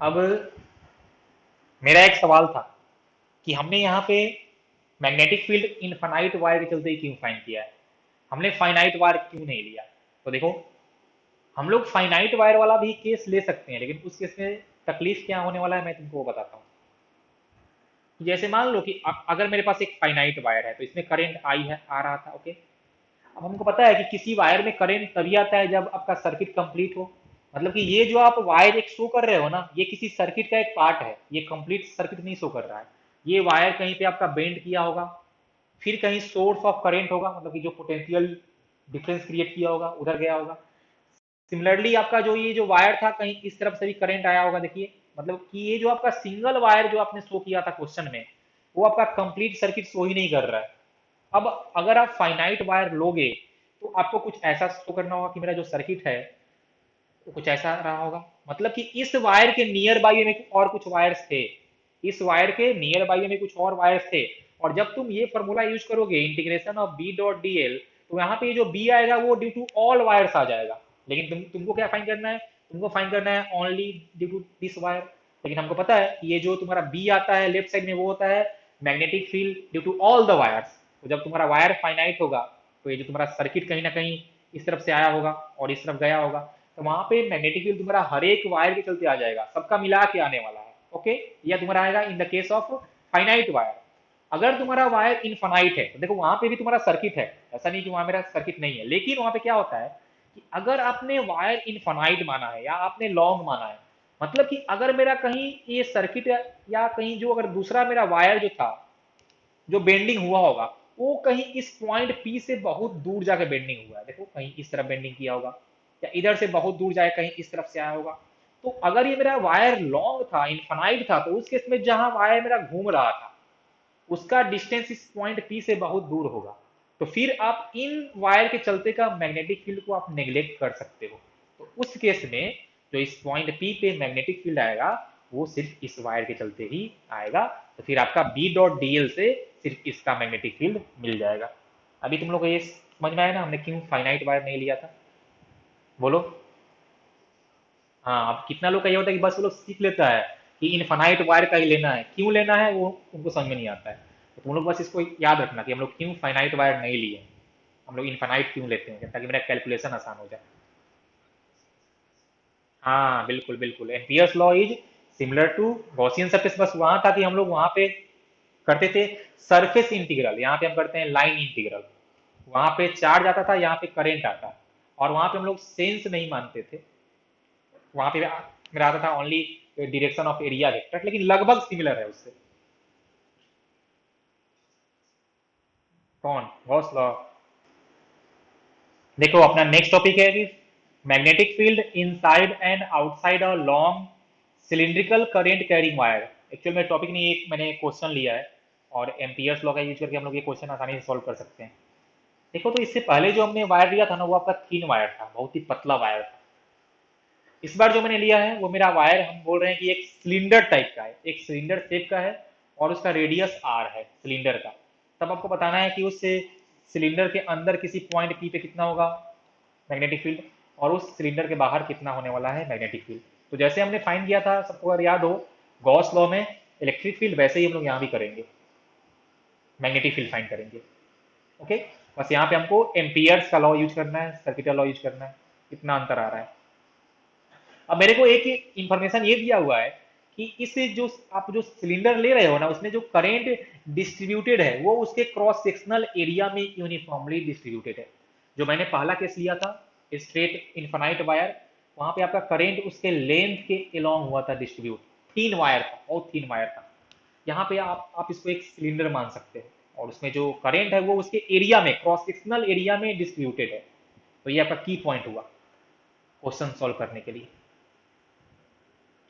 अब मेरा एक सवाल था कि हमने यहाँ पे मैग्नेटिक फील्ड इनफाइनाइट वायर के चलते क्यों फाइंड किया है, हमने फाइनाइट वायर क्यों नहीं लिया। तो देखो, हम लोग फाइनाइट वायर वाला भी केस ले सकते हैं, लेकिन उस केस में तकलीफ क्या होने वाला है मैं तुमको बताता हूँ। जैसे मान लो कि अगर मेरे पास एक फाइनाइट वायर है तो इसमें करंट आई है, आ रहा था, ओके। अब हमको पता है कि किसी वायर में करंट तभी आता है जब आपका सर्किट कंप्लीट हो। मतलब कि ये जो आप वायर एक शो कर रहे हो ना, ये किसी सर्किट का एक पार्ट है, ये कंप्लीट सर्किट नहीं शो कर रहा है। ये वायर कहीं पे आपका बेंड किया होगा, फिर कहीं सोर्स ऑफ करंट होगा, मतलब कि जो पोटेंशियल डिफरेंस क्रिएट किया होगा उधर गया होगा। सिमिलरली आपका जो ये जो वायर था कहीं इस तरफ से भी करंट आया होगा, देखिए। मतलब कि ये जो आपका सिंगल वायर जो आपने शो किया था क्वेश्चन में, वो आपका कंप्लीट सर्किट शो ही नहीं कर रहा है। अब अगर आप फाइनाइट वायर लोगे तो आपको कुछ ऐसा शो करना होगा कि मेरा जो सर्किट है तो कुछ ऐसा रहा होगा, मतलब कि इस वायर के नियर बाई में और कुछ वायर्स थे, इस वायर के नियर बाई में कुछ और वायर्स थे। और जब तुम ये फॉर्मूला यूज करोगे integration of B dot D L, तो यहाँ पे ये जो बी आएगा वो ड्यू टू ऑल वायर्स आ जाएगा। लेकिन तुमको क्या फाइंड करना है, तुमको फाइंड करना है only due to this wire. लेकिन हमको पता है कि ये जो तुम्हारा बी आता है लेफ्ट साइड में वो होता है magnetic field due to all the wires. तो जब तुम्हारा वायर फाइनाइट होगा तो ये जो तुम्हारा सर्किट कहीं ना कहीं इस तरफ से आया होगा और इस तरफ गया होगा, तो वहां पे मैग्नेटिक फील्ड तुम्हारा हर एक वायर के चलते आ जाएगा, सबका मिला के आने वाला है, ओके। या तुम्हारा आएगा in the case of finite wire. अगर तुम्हारा वायर इनफाइनाइट है तो देखो वहां पे भी तुम्हारा सर्किट है, ऐसा नहीं कि वहां मेरा सर्किट नहीं है, लेकिन वहां पे क्या होता है कि अगर आपने वायर इनफाइनाइट माना है या आपने लॉन्ग माना है, मतलब कि अगर मेरा कहीं ये सर्किट या कहीं जो अगर दूसरा मेरा वायर जो था जो बेंडिंग हुआ होगा, वो कहीं इस पॉइंट पी से बहुत दूर जाके बेंडिंग हुआ है, देखो कहीं इस तरफ बेंडिंग किया होगा या इधर से बहुत दूर जाए कहीं इस तरफ से आया होगा। तो अगर ये मेरा वायर लॉन्ग था, इनफाइनाइट था, तो उस केस में जहां वायर मेरा घूम रहा था उसका डिस्टेंस इस पॉइंट पी से बहुत दूर होगा। तो फिर आप इन वायर के चलते का मैग्नेटिक फील्ड को आप नेग्लेक्ट कर सकते हो। तो उस केस में जो इस पॉइंट पी पे मैग्नेटिक फील्ड आएगा वो सिर्फ इस वायर के चलते ही आएगा। तो फिर आपका बी डॉट डीएल से सिर्फ इसका मैग्नेटिक फील्ड मिल जाएगा। अभी तुम लोग को ये समझ में आया ना हमने क्यों फाइनाइट वायर नहीं लिया था, बोलो। हाँ, अब कितना लोग का ये होता है कि बस वो लोग सीख लेता है कि इनफाइनाइट वायर का ही लेना है, क्यों लेना है वो उनको समझ में नहीं आता है। तो तुम लोग बस इसको याद रखना कि हम लोग क्यों फाइनाइट वायर नहीं लिए, हम लोग इनफाइनाइट क्यों लेते हैं, ताकि मेरा कैलकुलेशन आसान हो जाए। हाँ बिल्कुल बिल्कुल, Ampere's law is similar to Gaussian surface, बस वहां था कि हम लोग वहां पे करते थे सरफेस इंटीग्रल, यहाँ पे हम करते हैं लाइन इंटीग्रल। वहां पे चार्ज आता था, यहाँ पे करंट आता, और वहां पे हम लोग सेंस नहीं मानते थे, वहां पे मेरा आता था only direction of area vector, लेकिन लगभग सिमिलर है उससे। कौन गॉस लॉ? देखो अपना नेक्स्ट टॉपिक है कि magnetic field inside and outside a long cylindrical current carrying wire. Actual में टॉपिक नहीं, एक मैंने क्वेश्चन लिया है और एम्पियर्स लॉ का यूज करके हम लोग ये क्वेश्चन आसानी से सॉल्व कर सकते हैं। देखो, तो इससे पहले जो हमने वायर लिया था ना वो आपका थिन वायर था, बहुत ही पतला वायर था। इस बार जो मैंने लिया है वो मेरा वायर हम बोल रहे हैं कि एक सिलेंडर टाइप का है, एक सिलेंडर शेप का है, और उसका रेडियस आर है सिलेंडर का। तब आपको बताना है कि उस सिलेंडर के अंदर किसी पॉइंट पी पे कितना होगा मैग्नेटिक फील्ड, और उस सिलेंडर के बाहर कितना होने वाला है मैग्नेटिक फील्ड। तो जैसे हमने फाइंड किया था, सबको अगर याद हो गॉस लॉ में इलेक्ट्रिक फील्ड, वैसे ही हम लोग यहाँ भी करेंगे, मैग्नेटिक फील्ड फाइंड करेंगे, ओके। बस यहाँ पे हमको एम्पियर्स का लॉ यूज करना है, सर्किटल लॉ यूज करना है, कितना अंतर आ रहा है। अब मेरे को एक इंफॉर्मेशन ये दिया हुआ है कि इस जो आप जो सिलेंडर ले रहे हो ना, उसमें जो करंट डिस्ट्रीब्यूटेड है वो उसके क्रॉस सेक्शनल एरिया में यूनिफॉर्मली डिस्ट्रीब्यूटेड है। जो मैंने पहला केस लिया था स्ट्रेट इनफाइनाइट वायर, वहां पे आपका करंट उसके लेंथ के अलोंग हुआ था डिस्ट्रीब्यूट, थीन वायर था, बहुत थीन वायर था। यहाँ पे आप इसको एक सिलेंडर मान सकते हो और उसमें जो करंट है वो उसके एरिया में, क्रॉस सेक्शनल एरिया में डिस्ट्रीब्यूटेड है। तो ये आपका की पॉइंट हुआ क्वेश्चन सॉल्व करने के लिए।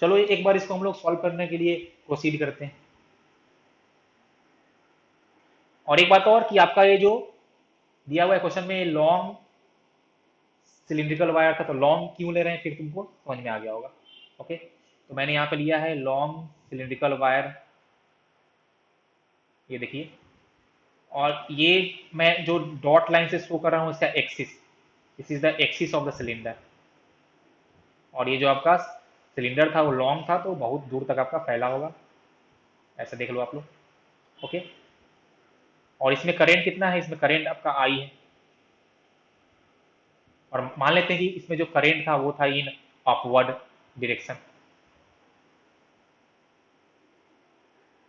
चलो एक बार इसको हम लोग सॉल्व करने के लिए प्रोसीड करते हैं। और एक बात और कि आपका ये जो दिया हुआ है क्वेश्चन में लॉन्ग सिलिंड्रिकल वायर था, तो लॉन्ग क्यों ले रहे हैं फिर तुमको समझ में आ गया होगा। ओके, तो मैंने यहाँ पे लिया है लॉन्ग सिलिंड्रिकल वायर, ये देखिए। और ये मैं जो डॉट लाइन से शो कर रहा हूँ इसका axis, this is the axis of the cylinder. और ये जो आपका सिलेंडर था वो लॉन्ग था, तो बहुत दूर तक आपका फैला होगा, ऐसा देख लो आप लोग। ओके, और इसमें करंट कितना है, इसमें करंट आपका आई है। और मान लेते हैं कि इसमें जो करंट था वो था इन अपवर्ड डायरेक्शन।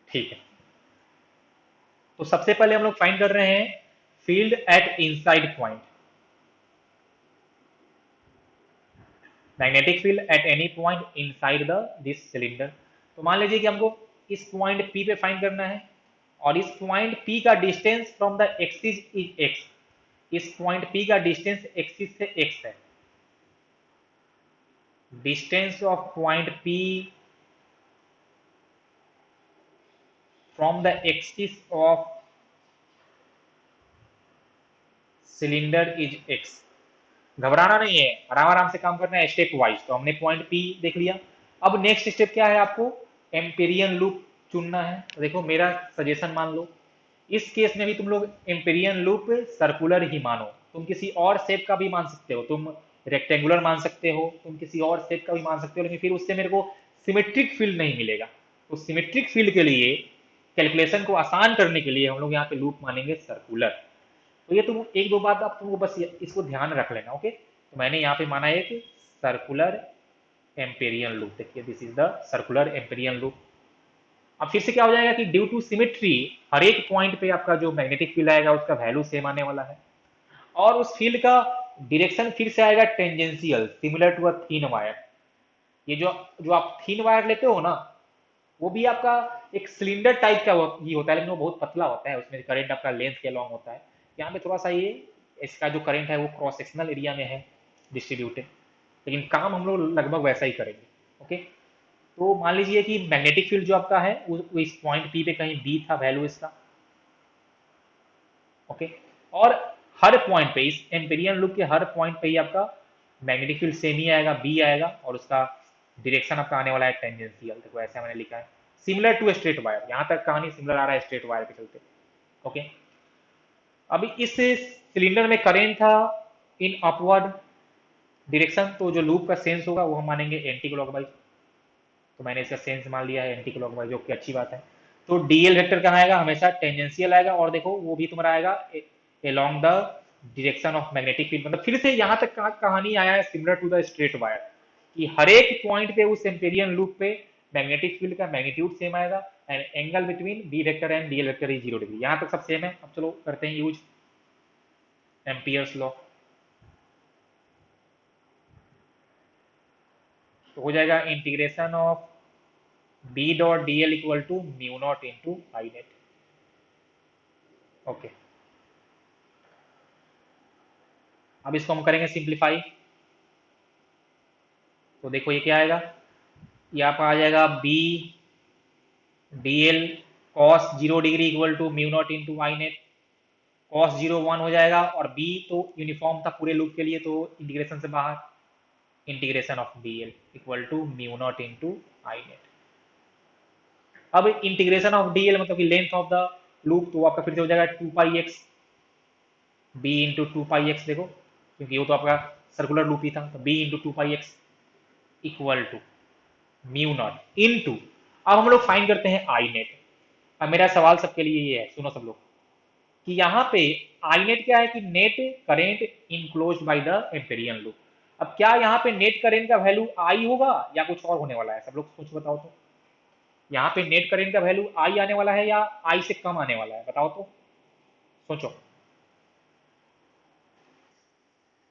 ठीक है, तो सबसे पहले हम लोग फाइंड कर रहे हैं field at inside point, magnetic field at any point inside the this cylinder. तो मान लीजिए कि हमको इस पॉइंट पी पे फाइंड करना है, और इस पॉइंट पी का distance from the axis is x. इस पॉइंट पी का डिस्टेंस एक्सिस से एक्स है। Distance of point P from the axis of cylinder is x. घबराना नहीं है, आराम आराम से काम करना है स्टेप वाइज। तो हमने पॉइंट पी देख लिया। अब नेक्स्ट स्टेप क्या है, आपको एम्पेरियन लूप चुनना है। तो देखो मेरा सजेशन मान लो, इस केस में भी तुम लोग एम्पेरियन लूप सर्कुलर ही मानो। तुम किसी और शेप का भी मान सकते हो, तुम रेक्टेंगुलर मान सकते हो, तुम किसी और शेप का भी मान सकते हो, लेकिन फिर उससे मेरे को सिमेट्रिक फील्ड नहीं मिलेगा। तो सिमेट्रिक फील्ड के लिए कैलकुलेशन को आसान करने के लिए हम लोग यहाँ पे लूप मानेंगे सर्कुलर। तो ये तुम एक दो बात आप तुमको बस इसको ध्यान रख लेना। ओके, तो मैंने यहाँ पे माना एक सर्कुलर एम्पेरियन लूप। देखिए this is the circular Amperian loop. अब फिर से क्या हो जाएगा कि ड्यू टू सिमेट्री हर एक पॉइंट पे आपका जो मैग्नेटिक फील्ड आएगा उसका वैल्यू सेम आने वाला है, और उस फील्ड का डायरेक्शन फिर से आएगा tangential, similar to a thin wire. ये जो जो आप थीन वायर लेते हो ना, वो भी आपका एक सिलेंडर टाइप का ही होता है, लेकिन वो बहुत पतला होता है, उसमें करंट आपका लेंथ के अलॉन्ग होता है। यहाँ पे थोड़ा सा ये इसका जो करंट है वो क्रॉस सेक्शनल एरिया में है डिस्ट्रीब्यूटेड, लेकिन काम हम लोग लगभग वैसा ही करेंगे। ओके, तो मान लीजिए कि मैग्नेटिक फील्ड जो आपका है वो इस पॉइंट पी पे कहीं बी था वैल्यू इसका। ओके, और हर पॉइंट पे इस एम्पेरियन लूप के हर पॉइंट पे ही आपका मैग्नेटिक फील्ड सेम ही आएगा, बी आएगा, और उसका डायरेक्शन आपका आने वाला है टेंजेंशियल। देखो ऐसा मैंने लिखा है, सिमिलर टू स्ट्रेट वायर। यहां तक कहानी सिमिलर आ रहा है स्ट्रेट वायर के चलते। ओके, अभी इस सिलेंडर में करेंट था इन अपवर्ड डायरेक्शन, तो जो लूप का सेंस होगा वो हम मानेंगे एंटी क्लॉकवाइज। तो मैंने इसका सेंस मान लिया है एंटी क्लॉकवाइज, जो कि अच्छी बात है। तो डीएल वेक्टर कहाँ आएगा, हमेशा टेंजेंशियल आएगा, और देखो वो भी तुम्हारा आएगा along the direction of magnetic field. मतलब फिर से यहाँ तक कहानी आया है similar to the straight wire, कि हर एक पॉइंट पे उस एम्पेरियन लूप पे मैग्नेटिक फील्ड का मैग्नीट्यूड सेम आएगा, and angle between B vector and DL vector is 0 degree. यहाँ तक सब सेम है। अब चलो करते हैं यूज एम्पियर्स लॉ। तो हो जाएगा integration of B dot D L equal to mu naught into I net. Okay, अब इसको हम करेंगे सिंप्लीफाई। तो देखो ये क्या आएगा, ये आपका आ जाएगा B D L cos 0 degree equal to mu naught into I net. Cos 0 1 हो जाएगा, और बी तो यूनिफॉर्म था पूरे लूप के लिए, तो इंटीग्रेशन से बाहर, integration of D L equal to mu naught into I net. अब इंटीग्रेशन ऑफ डी एल मतलब कि लेंथ ऑफ द लूप, तो आपका फिर से हो जाएगा 2 pi x B into 2 pi x. देखो क्योंकि वो तो आपका सर्कुलर लूप ही था, तो B into 2 pi X equal to mu naught into, अब हम लोग फाइंड करते हैं आई नेट। अब मेरा सवाल सबके लिए ये है, सुनो सब लोग, कि यहाँ पे आई नेट क्या है, कि net current enclose by the Amperian loop. अब क्या यहाँ पे नेट करेंट का वैल्यू आई होगा या कुछ और होने वाला है, सब लोग सोच बताओ तो। यहाँ पे नेट करेंट का वैल्यू आई आने वाला है या आई से कम आने वाला है, बताओ तो, सोचो।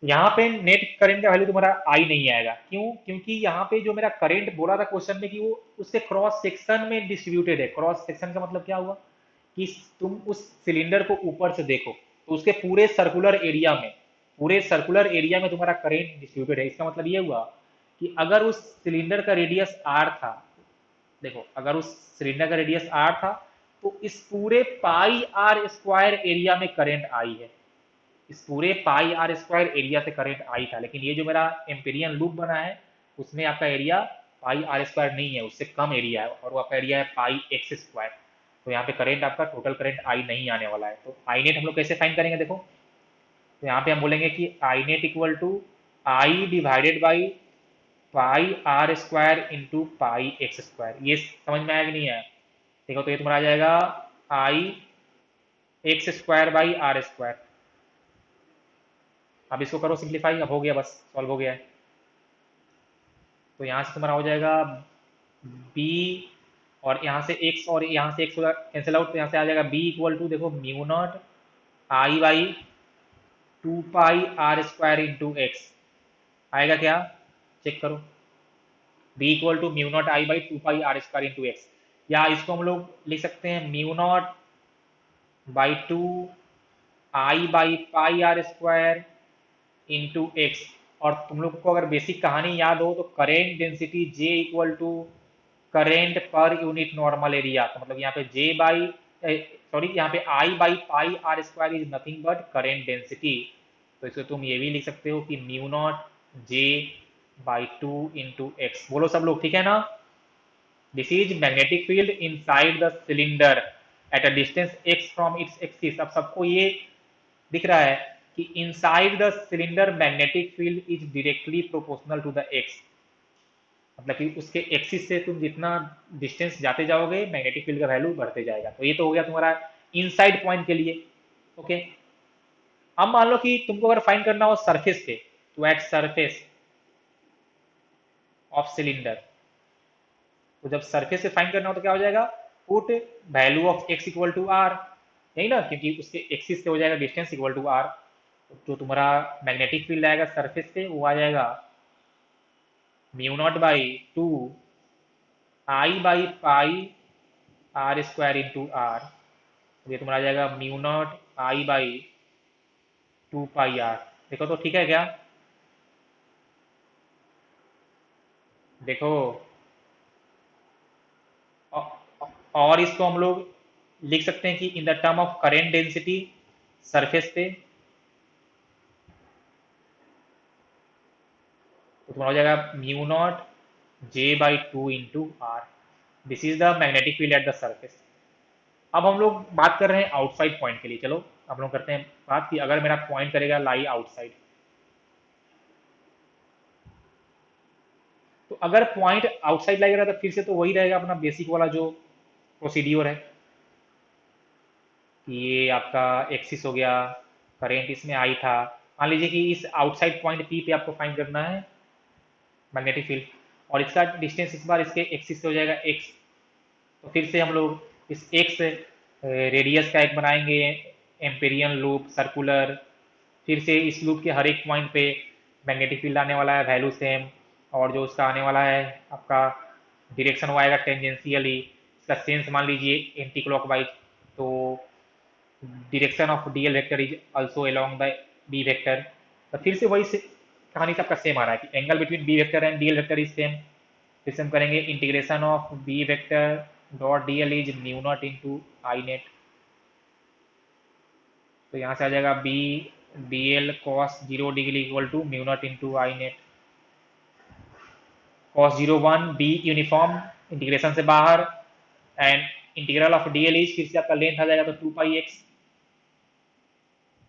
यहाँ पे नेट करंट का वैल्यू तुम्हारा आई नहीं आएगा, क्यों? क्योंकि यहाँ पे जो मेरा करंट बोला था क्वेश्चन में कि वो उससे क्रॉस सेक्शन में डिस्ट्रीब्यूटेड है। क्रॉस सेक्शन का मतलब क्या हुआ कि तुम उस सिलेंडर को ऊपर से देखो तो उसके पूरे सर्कुलर एरिया में तुम्हारा करंट डिस्ट्रीब्यूटेड है। इसका मतलब ये हुआ कि अगर उस सिलेंडर का रेडियस आर था, देखो अगर उस सिलेंडर का रेडियस आर था तो इस पूरे पाई आर स्क्वायर एरिया में करंट आई है। इस पूरे पाई आर स्क्वायर एरिया से करंट आई था, लेकिन ये जो मेरा एम्पेरियन लूप बना है उसमें आपका एरिया पाई आर स्क्वायर नहीं है, उससे कम एरिया है और वो आपका एरिया है पाई एक्स स्क्वायर। तो यहाँ पे करंट आपका टोटल करंट आई नहीं आने वाला है। तो आई नेट हम लोग कैसे फाइंड करेंगे, देखो तो यहाँ पे हम बोलेंगे कि I net equal to I divided by pi R square into pi X square. ये समझ में आया कि नहीं आया? देखो तो ये तुम्हारा आ जाएगा I X square by R square. अब इसको करो सिंप्लीफाई, अब हो गया, बस सॉल्व हो गया है। तो यहाँ से तुम्हारा हो जाएगा बी, और यहाँ से एक्स और यहाँ से एक्स कैंसिल आउट, तो यहाँ से आ जाएगा बी इक्वल टू, देखो mu naught I by 2 pi R square into X. आएगा क्या, चेक करो। B equal to mu naught I by 2 pi R square into X, या इसको हम लोग लिख सकते हैं mu naught by 2 I by pi R square into X. और तुम लोग को अगर बेसिक कहानी याद हो तो current density J equal to current per unit normal area, तो मतलब यहाँ पे J बाई सॉरी यहाँ पे I by pi R square is nothing but current density. तो इसको तुम ये भी लिख सकते हो कि mu naught J by 2 into X. बोलो सब लोग, ठीक है ना? This is magnetic field inside the cylinder at a distance x from its axis. अब सबको ये दिख रहा है कि inside the cylinder magnetic field is directly proportional to the x. मतलब कि उसके एक्सिस से तुम जितना डिस्टेंस जाते जाओगे मैग्नेटिक फील्ड का वैल्यू बढ़ते जाएगा। तो ये तो हो गया तुम्हारा इनसाइड पॉइंट के लिए। ओके, अब मान लो कि तुमको अगर फाइंड करना हो सरफेस पे, तो एट सरफेस ऑफ सिलेंडर, तो जब सरफेस से फाइंड करना हो तो क्या हो जाएगा, put value of X equal to R, यही ना, क्योंकि उसके एक्सिस से हो जाएगा डिस्टेंस इक्वल टू आर। जो तुम्हारा मैग्नेटिक फील्ड आएगा सरफेस पे वो आ जाएगा mu naught by 2 I by pi R square into R. ये तुम्हारा आ जाएगा mu naught I by 2 pi R. देखो तो ठीक है क्या? देखो, और इसको हम लोग लिख सकते हैं कि in the term of current density surface पे, तो तुम्हारा हो जाएगा mu naught J by 2 into R. This is the magnetic field at the surface. अब हम लोग बात कर रहे हैं आउटसाइड पॉइंट के लिए। चलो हम लोग करते हैं बात कि अगर मेरा पॉइंट करेगा लाई आउटसाइड, तो अगर पॉइंट आउटसाइड लाई करेगा तो फिर से तो वही रहेगा अपना बेसिक वाला जो प्रोसीड्योर है कि ये आपका एक्सिस हो गया, करेंट इसमें आई था। मान लीजिए कि इस आउटसाइड पॉइंट पी पे आपको फाइंड करना है मैग्नेटिक फील्ड, और इसका डिस्टेंस इस बार इसके एक्सिस से हो जाएगा एक्स। तो फिर से हम लोग इस एक्स रेडियस का एक बनाएंगे एम्पेरियन लूप सर्कुलर। फिर से इस लूप के हर एक पॉइंट पे मैग्नेटिक फील्ड आने वाला है वैल्यू सेम, और जो उसका आने वाला है आपका डायरेक्शन वो आएगा टेंजेंशियली। इसका सेंस मान लीजिए एंटी क्लॉकवाइज, तो direction of DL vector is also along the B vector. तो फिर से वही कहानी सबका सेम आ रहा है कि angle between B vector and DL vector is same. फिर से हम करेंगे integration of B vector dot DL is mu naught into I net. तो यहाँ से आ जाएगा B D L cos 0 degree equal to mu naught into I net. Cos 0 1 B uniform, integration से बाहर, and integral of DL is फिर से आपका लेंथ आ जाएगा तो 2 pi X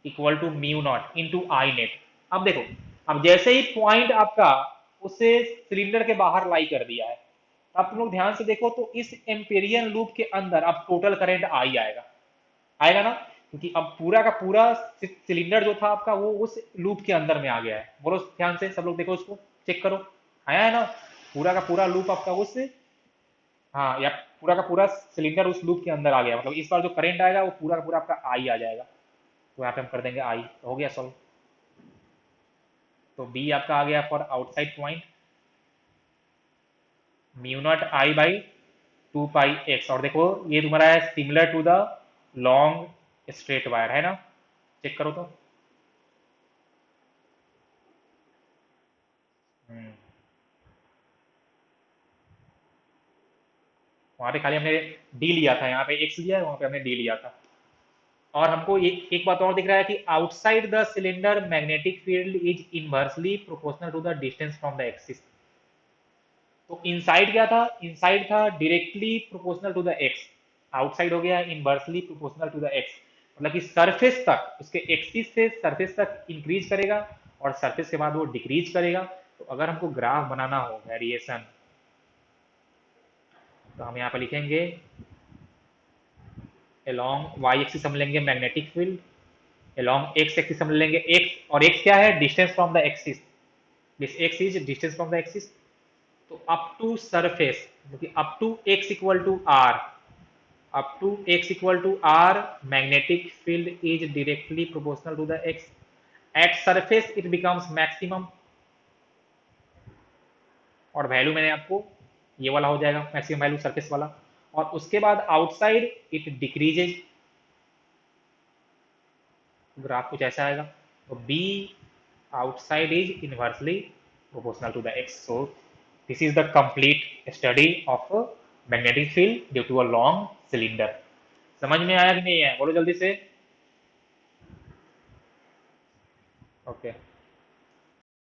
equal to mu naught into I net. अब देखो, अब जैसे ही पॉइंट आपका उसे सिलेंडर के बाहर लाई कर दिया है, अब तुम लोग ध्यान से देखो तो इस एम्पेरियन लूप के अंदर अब टोटल करंट आई आएगा, आएगा ना, क्योंकि अब पूरा का पूरा सिलेंडर जो था आपका वो उस लूप के अंदर में आ गया है। बोलो ध्यान से सब लोग, देखो उसको चेक करो, आया है ना, पूरा का पूरा लूप आपका उस हाँ, या पूरा का पूरा सिलेंडर उस लूप के अंदर आ गया, मतलब इस बार जो करंट आएगा वो पूरा का पूरा आपका आई आ जाएगा। तो यहाँ पे हम कर देंगे आई, तो हो गया सॉल्व। तो बी आपका आ गया for outside point mu naught I by 2 pi x. और देखो ये तुम्हारा है similar to the long straight wire, है ना? चेक करो तो। हम्म, वहां पे खाली हमने डी लिया था, यहाँ पे एक्स लिया है, वहां पे हमने डी लिया था। और हमको एक बात और दिख रहा है कि outside the cylinder magnetic field is inversely proportional to the distance from the axis. तो इनसाइड क्या था? इनसाइड था directly proportional to the x, outside हो गया inversely proportional to the x. मतलब कि सरफेस तक, उसके एक्सिस से सरफेस तक इंक्रीज करेगा और सरफेस के बाद वो डिक्रीज करेगा। तो अगर हमको ग्राफ बनाना हो वेरिएशन, तो हम यहाँ पे लिखेंगे along y एक्सिस हम लेंगे magnetic field, along x axis हम लेंगे x, और x क्या है? Distance from the axis. This x is distance from the axis. तो up to surface, up to x equal to r, up to x equal to r, magnetic field is directly proportional to the x. At surface it becomes maximum, और value मैंने आपको ये वाला हो जाएगा maximum value surface वाला। और उसके बाद आउटसाइड इट डिक्रीजेज, ग्राफ कुछ ऐसा आएगा। तो b outside is inversely proportional to the x. So this is the complete study of a magnetic field due to a long cylinder. समझ में आया कि नहीं है? बोलो जल्दी से। ओके।